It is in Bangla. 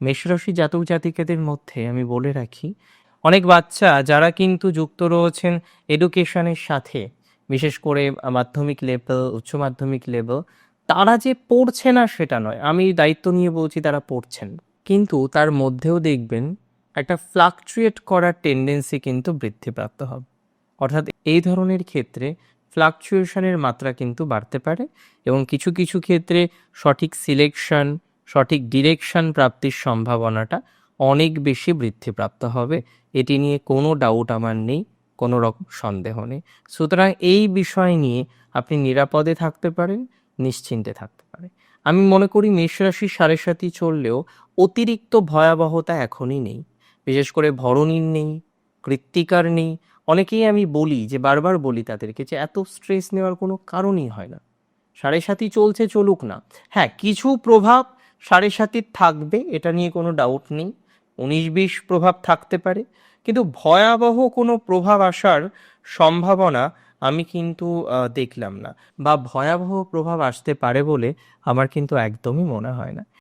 মেষরাশি জাতক জাতিকাদের মধ্যে আমি বলে রাখি, অনেক বাচ্চা যারা কিন্তু যুক্ত রয়েছেন এডুকেশনের সাথে, বিশেষ করে মাধ্যমিক লেভেল, উচ্চ মাধ্যমিক লেভেল, তারা যে পড়ছে না সেটা নয়, আমি দায়িত্ব নিয়ে বলছি তারা পড়ছেন, কিন্তু তার মধ্যেও দেখবেন একটা ফ্লাকচুয়েট করার টেন্ডেন্সি কিন্তু বৃদ্ধিপ্রাপ্ত হবে। অর্থাৎ এই ধরনের ক্ষেত্রে ফ্লাকচুয়েশনের মাত্রা কিন্তু বাড়তে পারে, এবং কিছু কিছু ক্ষেত্রে সঠিক সিলেকশন, সঠিক ডিরেকশন প্রাপ্তির সম্ভাবনাটা অনেক বেশি বৃদ্ধিপ্রাপ্ত হবে। এটি নিয়ে কোনো ডাউট আমার নেই, কোনো রকম সন্দেহ নেই। সুতরাং এই বিষয় নিয়ে আপনি নিরাপদে থাকতে পারেন, নিশ্চিন্তে থাকতে পারেন। আমি মনে করি মেষরাশি সাড়ে সাথী চললেও অতিরিক্ত ভয়াবহতা এখনই নেই। বিশেষ করে ভরণীর নেই, কৃত্তিকার নেই। অনেকেই আমি বলি, যে বারবার বলি তাদেরকে, যে এত স্ট্রেস নেওয়ার কোনো কারণই হয় না। সাড়ে সাথী চলছে, চলুক না। হ্যাঁ, কিছু প্রভাব সাড়ে সাথীর থাকবে, এটা নিয়ে কোনো ডাউট নেই। 19-20 প্রভাব থাকতে পারে, কিন্তু ভয়াবহ কোনো প্রভাব আসার সম্ভাবনা আমি কিন্তু দেখলাম না, বা ভয়াবহ প্রভাব আসতে পারে বলে আমার কিন্তু একদমই মনে হয় না।